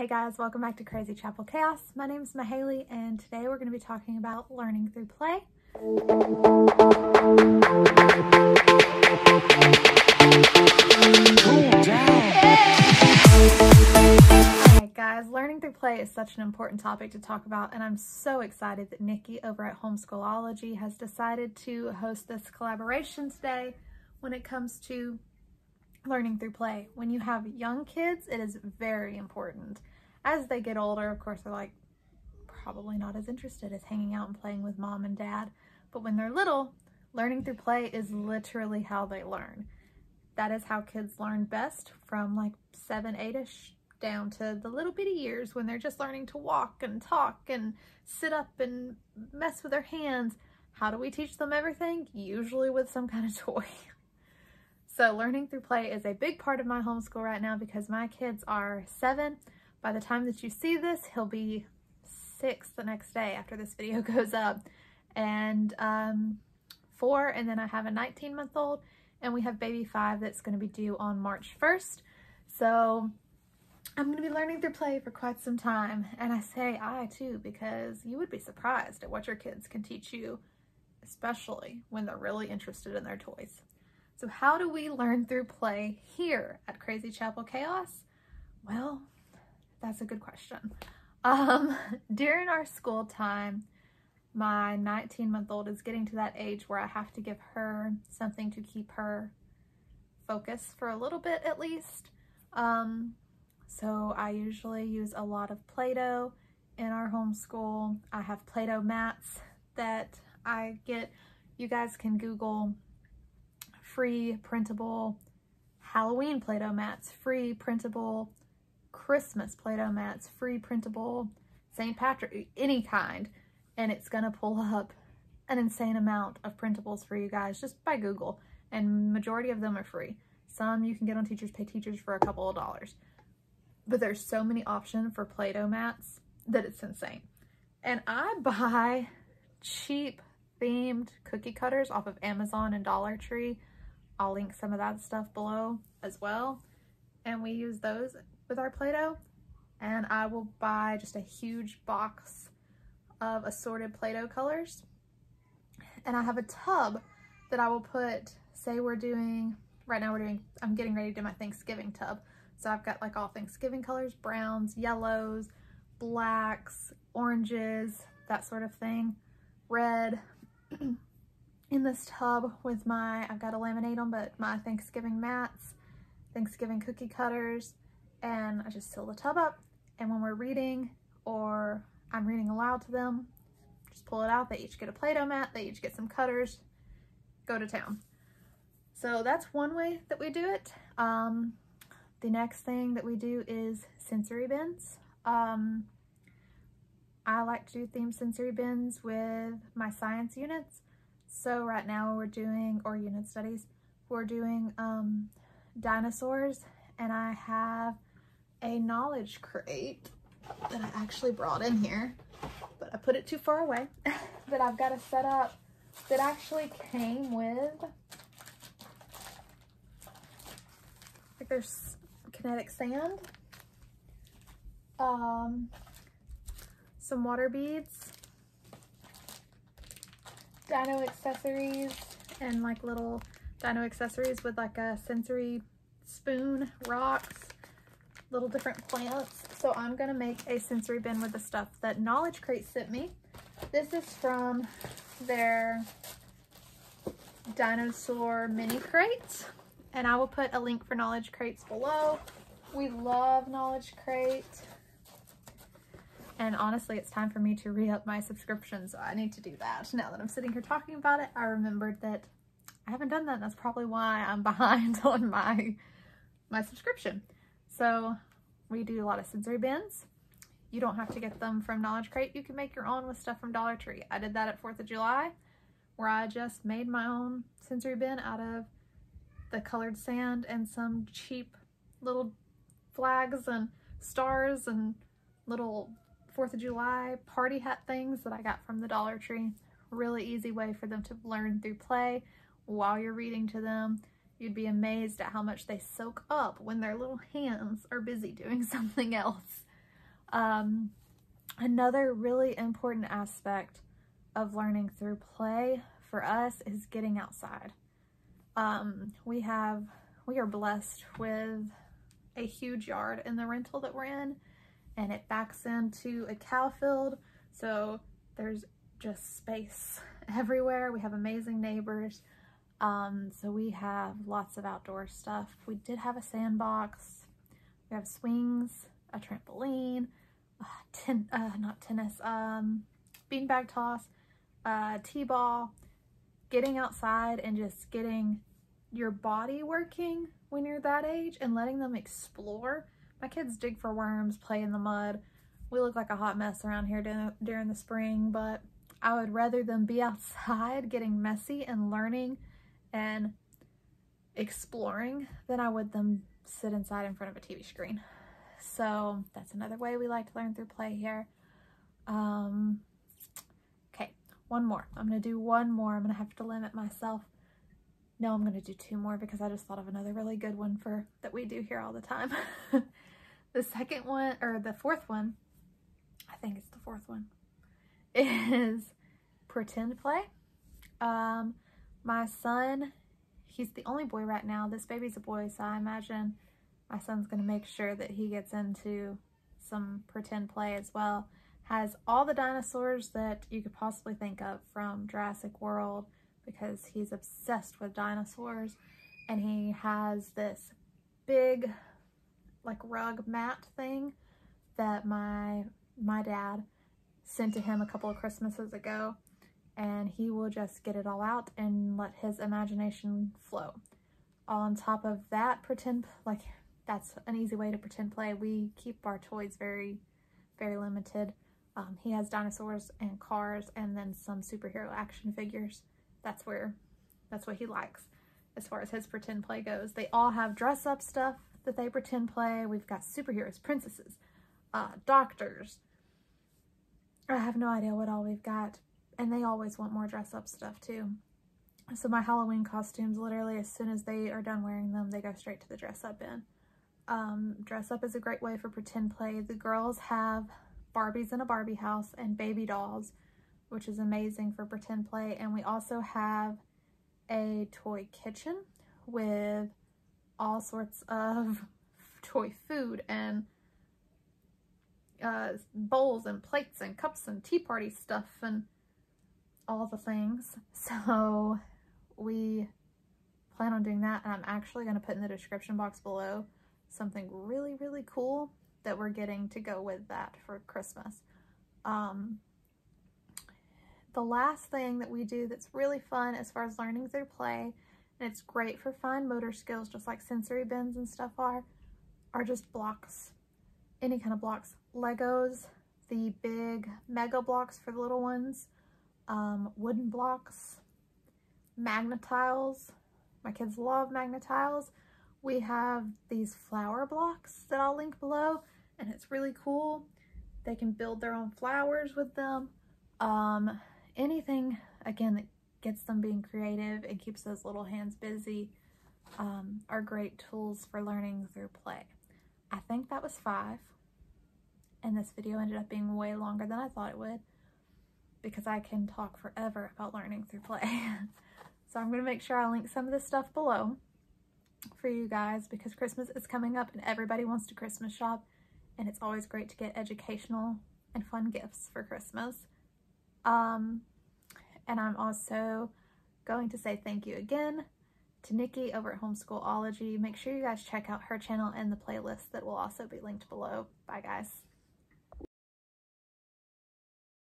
Hey guys, welcome back to Crazy Chapel Chaos. My name is Mahaley and today we're going to be talking about learning through play. Alright guys, learning through play is such an important topic to talk about, and I'm so excited that Nikki over at Homeschoolology has decided to host this collaboration today when it comes to learning through play. When you have young kids, it is very important. As they get older, of course, they're like probably not as interested as hanging out and playing with mom and dad. But when they're little, learning through play is literally how they learn. That is how kids learn best, from like 7, 8-ish down to the little bitty years when they're just learning to walk and talk and sit up and mess with their hands. How do we teach them everything? Usually with some kind of toy. So learning through play is a big part of my homeschool right now because my kids are 7. By the time that you see this, he'll be 6 the next day after this video goes up, and 4, and then I have a 19-month-old, and we have baby 5 that's going to be due on March 1st. So I'm going to be learning through play for quite some time, and I say I too because you would be surprised at what your kids can teach you, especially when they're really interested in their toys. So how do we learn through play here at Crazy Chapel Chaos? Well, that's a good question. During our school time, my 19-month-old is getting to that age where I have to give her something to keep her focused for a little bit at least. So I usually use a lot of Play-Doh in our homeschool. I have Play-Doh mats that I get. You guys can Google free printable Halloween Play-Doh mats, free printable Christmas Play-Doh mats, free printable St. Patrick, any kind, and it's gonna pull up an insane amount of printables for you guys just by Google, and majority of them are free. Some you can get on Teachers Pay Teachers for a couple of dollars, but there's so many options for Play-Doh mats that it's insane. And I buy cheap themed cookie cutters off of Amazon and Dollar Tree. I'll link some of that stuff below as well, and we use those with our Play-Doh. And I will buy just a huge box of assorted Play-Doh colors, and I have a tub that I will put, say we're doing, right now I'm getting ready to do my Thanksgiving tub, so I've got like all Thanksgiving colors, browns, yellows, blacks, oranges, that sort of thing, red, in this tub with my, I've got to laminate them, but my Thanksgiving mats, Thanksgiving cookie cutters, and I just fill the tub up, and when we're reading or I'm reading aloud to them, just pull it out. They each get a Play-Doh mat, they each get some cutters, go to town. So that's one way that we do it. The next thing that we do is sensory bins. I like to do themed sensory bins with my science units. So right now we're doing, or unit studies, we're doing dinosaurs, and I have a knowledge crate that I actually brought in here, but I put it too far away, that I've got to set up, that actually came with, like, there's kinetic sand, some water beads, dino accessories, and like little dino accessories with like a sensory spoon, rocks, little different plants. So I'm gonna make a sensory bin with the stuff that Knowledge Crate sent me. This is from their dinosaur mini crates, and I will put a link for Knowledge Crates below. We love Knowledge Crate, and honestly it's time for me to re-up my subscription, so I need to do that. Now that I'm sitting here talking about it, I remembered that I haven't done that, and that's probably why I'm behind on my subscription. So we do a lot of sensory bins. You don't have to get them from Knowledge Crate. You can make your own with stuff from Dollar Tree. I did that at 4th of July, where I just made my own sensory bin out of the colored sand and some cheap little flags and stars and little 4th of July party hat things that I got from the Dollar Tree. Really easy way for them to learn through play while you're reading to them. You'd be amazed at how much they soak up when their little hands are busy doing something else. Another really important aspect of learning through play for us is getting outside. We are blessed with a huge yard in the rental that we're in, and it backs into a cow field, so there's just space everywhere. We have amazing neighbors, so we have lots of outdoor stuff. We did have a sandbox, we have swings, a trampoline, not tennis, beanbag toss, t-ball. Getting outside and just getting your body working when you're that age and letting them explore. My kids dig for worms, play in the mud. We look like a hot mess around here during the spring, but I would rather them be outside getting messy and learning and exploring than I would them sit inside in front of a TV screen. So that's another way we like to learn through play here. Okay, one more. I'm gonna do one more. I'm gonna have to limit myself. No, I'm gonna do two more because I just thought of another really good one that we do here all the time. The second one, or the fourth one, I think it's the fourth one, is pretend play. My son, he's the only boy right now. This baby's a boy, so I imagine my son's gonna make sure that he gets into some pretend play as well. Has all the dinosaurs that you could possibly think of from Jurassic World because he's obsessed with dinosaurs, and he has this big like rug mat thing that my dad sent to him a couple of Christmases ago, and he will just get it all out and let his imagination flow. On top of that, pretend, like, that's an easy way to pretend play. We keep our toys very, very limited. He has dinosaurs and cars and then some superhero action figures. That's what he likes as far as his pretend play goes. They all have dress up stuff that they pretend play. We've got superheroes, princesses, doctors. I have no idea what all we've got. And they always want more dress up stuff too. So my Halloween costumes, literally as soon as they are done wearing them, they go straight to the dress up bin. Dress up is a great way for pretend play. The girls have Barbies in a Barbie house and baby dolls, which is amazing for pretend play. And we also have a toy kitchen with all sorts of toy food and bowls and plates and cups and tea party stuff and all the things. So we plan on doing that, and I'm actually going to put in the description box below something really, really cool that we're getting to go with that for Christmas. The last thing that we do that's really fun as far as learning through play, and it's great for fine motor skills just like sensory bins and stuff are just blocks. Any kind of blocks. Legos, the big mega blocks for the little ones, wooden blocks, magnetiles. My kids love magnetiles. We have these flower blocks that I'll link below, and it's really cool. They can build their own flowers with them. Anything, again, that gets them being creative and keeps those little hands busy are great tools for learning through play. I think that was 5, and this video ended up being way longer than I thought it would because I can talk forever about learning through play. So I'm going to make sure I link some of this stuff below for you guys because Christmas is coming up and everybody wants to Christmas shop, and it's always great to get educational and fun gifts for Christmas. And I'm also going to say thank you again to Nikki over at Homeschoolology. Make sure you guys check out her channel and the playlist that will also be linked below. Bye guys.